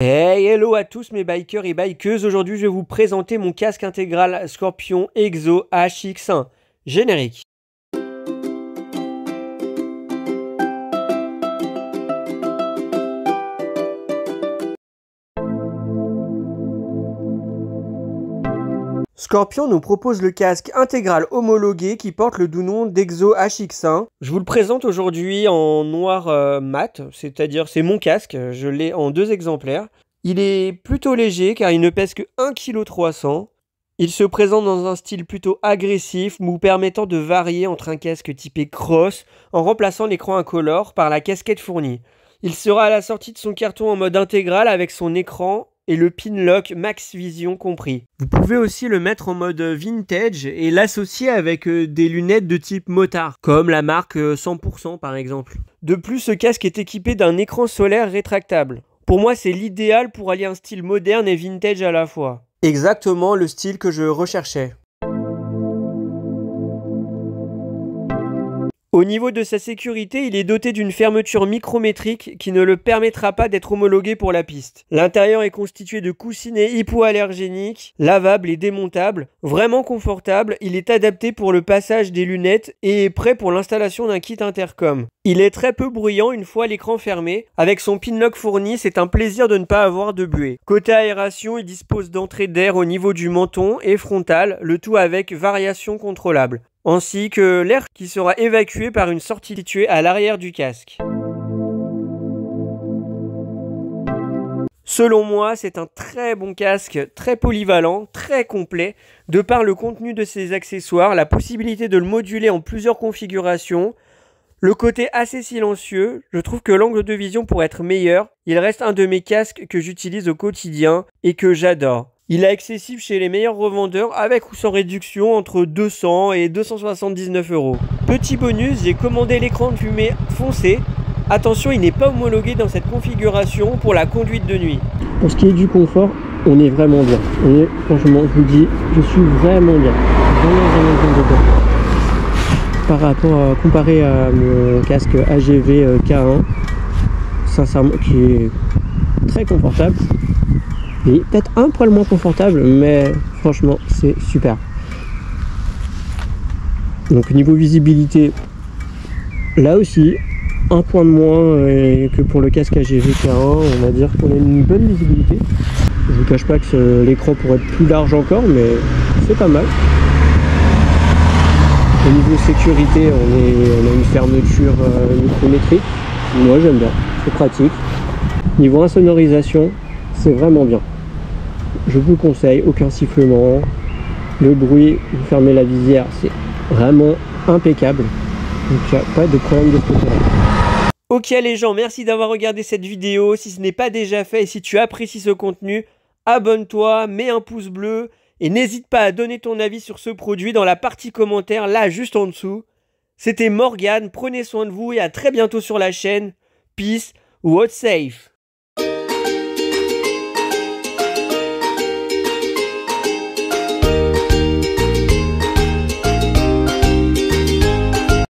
Hey, hello à tous mes bikers et bikeuses. Aujourd'hui, je vais vous présenter mon casque intégral Scorpion Exo HX1. Générique. Scorpion nous propose le casque intégral homologué qui porte le doux nom d'Exo HX1. Je vous le présente aujourd'hui en noir mat, c'est-à-dire c'est mon casque, je l'ai en 2 exemplaires. Il est plutôt léger car il ne pèse que 1,3 kg. Il se présente dans un style plutôt agressif, vous permettant de varier entre un casque typé cross en remplaçant l'écran incolore par la casquette fournie. Il sera à la sortie de son carton en mode intégral avec son écran et le pin lock Max Vision compris. Vous pouvez aussi le mettre en mode vintage et l'associer avec des lunettes de type motard, comme la marque 100% par exemple. De plus, ce casque est équipé d'un écran solaire rétractable. Pour moi, c'est l'idéal pour allier un style moderne et vintage à la fois. Exactement le style que je recherchais. Au niveau de sa sécurité, il est doté d'une fermeture micrométrique qui ne le permettra pas d'être homologué pour la piste. L'intérieur est constitué de coussinets hypoallergéniques, lavables et démontables. Vraiment confortable, il est adapté pour le passage des lunettes et est prêt pour l'installation d'un kit intercom. Il est très peu bruyant une fois l'écran fermé. Avec son pin lock fourni, c'est un plaisir de ne pas avoir de buée. Côté aération, il dispose d'entrées d'air au niveau du menton et frontal, le tout avec variation contrôlable, ainsi que l'air qui sera évacué par une sortie située à l'arrière du casque. Selon moi, c'est un très bon casque, très polyvalent, très complet, de par le contenu de ses accessoires, la possibilité de le moduler en plusieurs configurations, le côté assez silencieux. Je trouve que l'angle de vision pourrait être meilleur. Il reste un de mes casques que j'utilise au quotidien et que j'adore. Il est accessible chez les meilleurs revendeurs avec ou sans réduction entre 200 et 279 €. Petit bonus, j'ai commandé l'écran de fumée foncé. Attention, il n'est pas homologué dans cette configuration pour la conduite de nuit. Pour ce qui est du confort, on est vraiment bien. Franchement, je vous dis, je suis vraiment bien. Vraiment bien dedans. Par rapport comparé à mon casque AGV K1, sincèrement, qui est très confortable. Il est peut-être un poil moins confortable, mais franchement, c'est super. Donc niveau visibilité, là aussi, un point de moins que pour le casque AGV K1, on va dire qu'on a une bonne visibilité. Je vous cache pas que l'écran pourrait être plus large encore, mais c'est pas mal. Au niveau sécurité, on a une fermeture micrométrique. Moi j'aime bien, c'est pratique. Niveau insonorisation, c'est vraiment bien. Je vous conseille, aucun sifflement. Le bruit, vous fermez la visière, c'est vraiment impeccable. Donc il n'y a pas de problème de ce côté-là. Ok les gens, merci d'avoir regardé cette vidéo. Si ce n'est pas déjà fait et si tu apprécies ce contenu, abonne-toi, mets un pouce bleu. Et n'hésite pas à donner ton avis sur ce produit dans la partie commentaire, là juste en dessous. C'était Morgane, prenez soin de vous et à très bientôt sur la chaîne. Peace, watch safe.